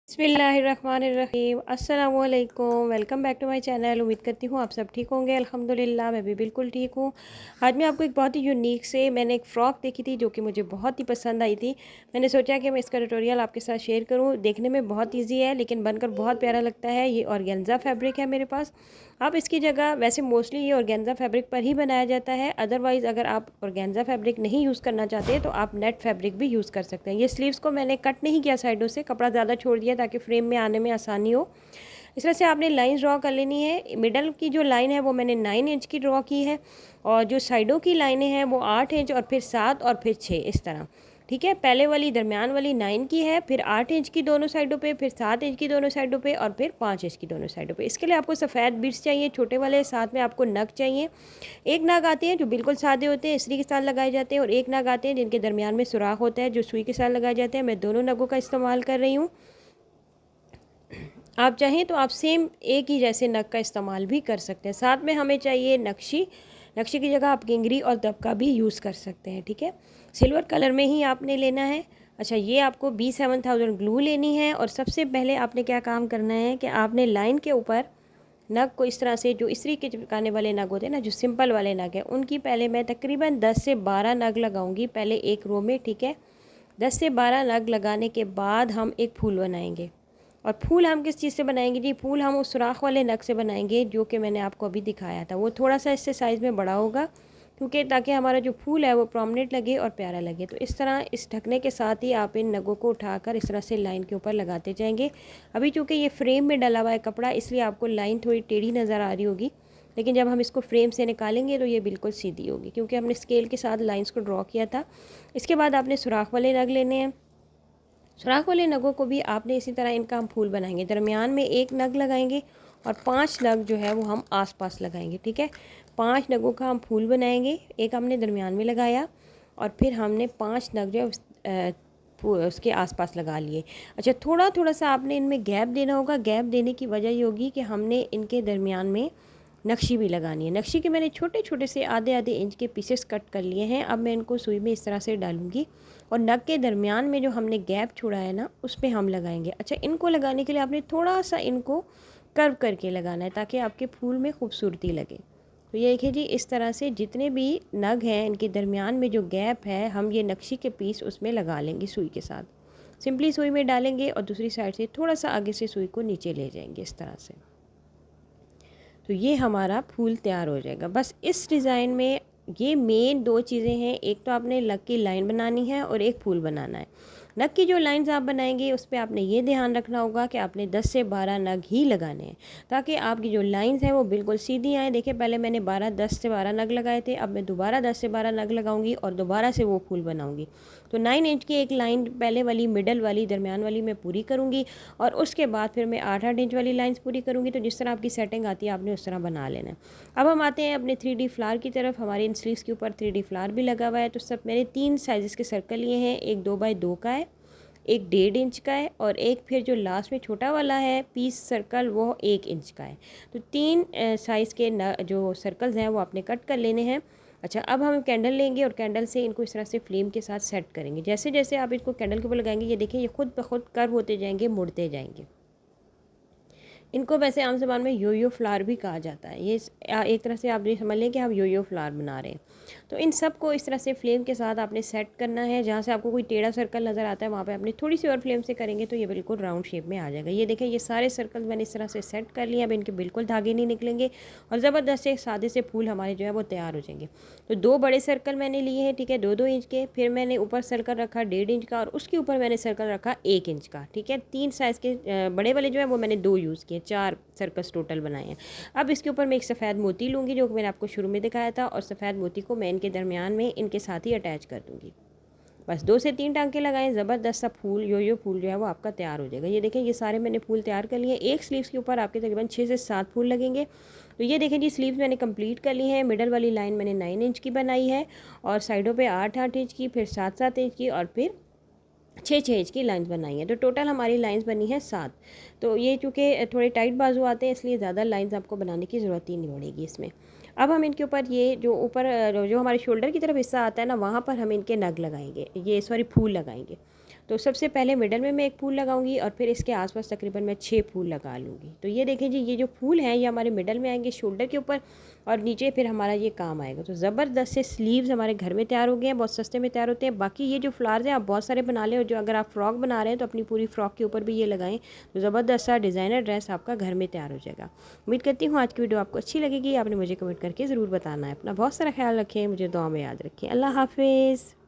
बिस्मिल्लाहिर्रहमानिर्रहीम अस्सलामुअलैकुम। Welcome back to my channel. उम्मीद करती हूँ आप सब ठीक होंगे। अल्हम्दुलिल्लाह मैं भी बिल्कुल ठीक हूँ। आज मैं आपको एक बहुत ही यूनिक से मैंने एक फ़्रॉक देखी थी जो कि मुझे बहुत ही पसंद आई थी। मैंने सोचा कि मैं इसका ट्यूटोरियल आपके साथ शेयर करूँ। देखने में बहुत ईजी है लेकिन बनकर बहुत प्यारा लगता है। ये ऑर्गेन्जा फैब्रिक है मेरे पास। आप इसकी जगह वैसे मोस्टली ये ऑर्गेन्जा फैब्रिक पर ही बनाया जाता है। अदरवाइज़ अगर आप ऑर्गेन्जा फैब्रिक नहीं यूज़ करना चाहते तो आप नेट फैब्रिक भी यूज़ कर सकते हैं। ये स्लीव्स को मैंने कट नहीं किया साइडों से, कपड़ा ज़्यादा छोड़ दिया ताकि फ्रेम में आने में आसानी हो। इस तरह से आपने लाइंस ड्रॉ कर लेनी है। मिडल की जो लाइन है वो मैंने 9 इंच की ड्रॉ की है और जो साइडों की लाइनें हैं वो 8 इंच और फिर 7 और फिर 6 इस तरह। ठीक है, पहले वाली दरमियान वाली 9 की है, फिर 8 इंच की दोनों साइडों पे, फिर 7 इंच की दोनों साइडों पे और फिर 5 इंच की दोनों साइडों पे। इसके लिए आपको सफ़ेद बीड्स चाहिए छोटे वाले, साथ में आपको नग चाहिए। एक नग आते हैं जो बिल्कुल सादे होते हैं, इस्त्री के साथ लगाए जाते हैं, और एक नग आते हैं जिनके दरमियान में सुराख होता है जो सुई के साथ लगाए जाते हैं। मैं दोनों नगों का इस्तेमाल कर रही हूँ। आप चाहें तो आप सेम एक ही जैसे नग का इस्तेमाल भी कर सकते हैं। साथ में हमें चाहिए नक्शी। नक्शी की जगह आप किंगरी और दबका भी यूज़ कर सकते हैं। ठीक है, सिल्वर कलर में ही आपने लेना है। अच्छा, ये आपको B7000 ग्लू लेनी है। और सबसे पहले आपने क्या काम करना है कि आपने लाइन के ऊपर नग को इस तरह से, जो इस्त्री के चिपकाने वाले नग होते हैं ना, जो सिंपल वाले नग हैं, उनकी पहले मैं तकरीबन 10 से 12 नग लगाऊंगी पहले एक रो में। ठीक है, 10 से 12 नग लगाने के बाद हम एक फूल बनाएंगे। और फूल हम किस चीज़ से बनाएंगे जी? फूल हम उस सुराख वाले नग से बनाएंगे जो कि मैंने आपको अभी दिखाया था। वो थोड़ा सा इससे साइज़ में बड़ा होगा क्योंकि ताकि हमारा जो फूल है वो प्रोमिनेंट लगे और प्यारा लगे। तो इस तरह इस ढकने के साथ ही आप इन नगों को उठाकर इस तरह से लाइन के ऊपर लगाते जाएंगे। अभी चूँकि ये फ्रेम में डला हुआ है कपड़ा, इसलिए आपको लाइन थोड़ी टेढ़ी नज़र आ रही होगी, लेकिन जब हम इसको फ्रेम से निकालेंगे तो ये बिल्कुल सीधी होगी क्योंकि हमने स्केल के साथ लाइंस को ड्रॉ किया था। इसके बाद आपने सुराख वाले नग लेने हैं। सुराख वाले नगों को भी आपने इसी तरह, इनका हम फूल बनाएंगे। दरमियान में एक नग लगाएंगे और 5 नग जो है वो हम आसपास लगाएंगे। ठीक है, 5 नगों का हम फूल बनाएंगे। एक हमने दरमियान में लगाया और फिर हमने 5 नग जो है उसके आसपास लगा लिए। अच्छा, थोड़ा थोड़ा सा आपने इनमें गैप देना होगा। गैप देने की वजह ये होगी कि हमने इनके दरमियान में नक्शी भी लगानी है। नक्शी के मैंने छोटे छोटे से आधे आधे इंच के पीसेस कट कर लिए हैं। अब मैं इनको सुई में इस तरह से डालूंगी और नग के दरमियान में जो हमने गैप छोड़ा है ना, उस पर हम लगाएंगे। अच्छा, इनको लगाने के लिए आपने थोड़ा सा इनको कर्व करके लगाना है ताकि आपके फूल में खूबसूरती लगे। तो ये देखिए जी, इस तरह से जितने भी नग हैं इनके दरमियान में जो गैप है, हम ये नक्शी के पीस उसमें लगा लेंगे सुई के साथ। सिंपली सुई में डालेंगे और दूसरी साइड से थोड़ा सा आगे से सुई को नीचे ले जाएंगे इस तरह से। तो ये हमारा फूल तैयार हो जाएगा। बस इस डिज़ाइन में ये मेन 2 चीज़ें हैं। एक तो आपने नग की लाइन बनानी है और एक फूल बनाना है। नग की जो लाइंस आप बनाएंगे उस पे आपने ये ध्यान रखना होगा कि आपने 10 से 12 नग ही लगाने हैं ताकि आपकी जो लाइंस हैं वो बिल्कुल सीधी आएँ। देखिए, पहले मैंने 10 से 12 नग लगाए थे, अब मैं दोबारा 10 से 12 नग लगाऊंगी और दोबारा से वो फूल बनाऊंगी। तो 9 इंच की एक लाइन पहले वाली, मिडल वाली, दरमियान वाली मैं पूरी करूँगी और उसके बाद फिर मैं 8-8 इंच वाली लाइंस पूरी करूँगी। तो जिस तरह आपकी सेटिंग आती है आपने उस तरह बना लेना है। अब हम आते हैं अपने 3D फ्लावर की तरफ। हमारे इन स्लीव्स के ऊपर 3D फ्लावर भी लगा हुआ है। तो सब मैंने 3 साइज़ के सर्कल लिए हैं। एक 2x2 का है, एक 1.5 इंच का है और एक फिर जो लास्ट में छोटा वाला है पीस सर्कल वो 1 इंच का है। तो 3 साइज़ के जो सर्कल्स हैं वो आपने कट कर लेने हैं। अच्छा, अब हम कैंडल लेंगे और कैंडल से इनको इस तरह से फ्लेम के साथ सेट करेंगे। जैसे जैसे आप इसको कैंडल के ऊपर लगाएंगे, ये देखिए ये खुद ब खुद कर्व होते जाएंगे, मुड़ते जाएंगे। इनको वैसे आम ज़बान में यो-यो फ्लावर भी कहा जाता है। ये एक तरह से आप ये समझ लें कि हम यो-यो फ्लावर बना रहे हैं। तो इन सब को इस तरह से फ्लेम के साथ आपने सेट करना है। जहाँ से आपको कोई टेढ़ा सर्कल नज़र आता है वहाँ पे आपने थोड़ी सी और फ्लेम से करेंगे तो ये बिल्कुल राउंड शेप में आ जाएगा। ये देखें, ये सारे सर्कल मैंने इस तरह से सेट कर लिए। अब इनके बिल्कुल धागे नहीं निकलेंगे और ज़बरदस्त एक सादे से फूल हमारे जो है वो तैयार हो जाएंगे। तो 2 बड़े सर्कल मैंने लिए हैं, ठीक है, 2-2 इंच के। फिर मैंने ऊपर सर्कल रखा 1.5 इंच का और उसके ऊपर मैंने सर्कल रखा 1 इंच का। ठीक है, 3 साइज़ के बड़े वाले जो है वो मैंने 2 यूज़ किए, 4 सर्कल्स टोटल बनाए हैं। अब इसके ऊपर मैं एक सफ़ेद मोती लूँगी जो कि मैंने आपको शुरू में दिखाया था और सफ़ेद मोती को मैं इनके दरमियान में इनके साथ ही अटैच कर दूँगी। बस 2 से 3 टांके लगाएं, ज़बरदस्त सा फूल, यो-यो फूल जो है वो आपका तैयार हो जाएगा। ये देखें, ये सारे मैंने फूल तैयार कर लिए। एक स्लीव्स के ऊपर आपके तकरीबन 6 से 7 फूल लगेंगे। तो ये देखें जी, स्लीव्स मैंने कंप्लीट कर ली हैं। मिडल वाली लाइन मैंने 9 इंच की बनाई है और साइडों पे 8-8 इंच की, फिर 7-7 इंच की और फिर 6-6 इंच की लाइंस बनाई है। तो टोटल हमारी लाइंस बनी है 7। तो ये चूँकि थोड़े टाइट बाजू आते हैं इसलिए ज़्यादा लाइंस आपको बनाने की ज़रूरत ही नहीं पड़ेगी इसमें। अब हम इनके ऊपर ये जो ऊपर जो हमारे शोल्डर की तरफ हिस्सा आता है ना, वहाँ पर हम इनके नग लगाएंगे, ये सॉरी फूल लगाएंगे। तो सबसे पहले मिडल में मैं एक फूल लगाऊंगी और फिर इसके आसपास तकरीबन मैं 6 फूल लगा लूँगी। तो ये देखें जी, ये जो फूल हैं ये हमारे मिडल में आएंगे, शोल्डर के ऊपर, और नीचे फिर हमारा ये काम आएगा। तो ज़बरदस्त से स्लीव्स हमारे घर में तैयार हो गए हैं, बहुत सस्ते में तैयार होते हैं। बाकी ये जो फ्लावर्स हैं आप बहुत सारे बना लें, और जो अगर आप फ्रॉक बना रहे हैं तो अपनी पूरी फ्रॉक के ऊपर भी ये लगाएं, तो ज़बरदस्त सा डिज़ाइनर ड्रेस आपका घर में तैयार हो जाएगा। उम्मीद करती हूँ आज की वीडियो आपको अच्छी लगेगी। आपने मुझे कमेंट करके ज़रूर बताना है। अपना बहुत सारा ख्याल रखें, मुझे दुआ में याद रखें। अल्लाह हाफिज़।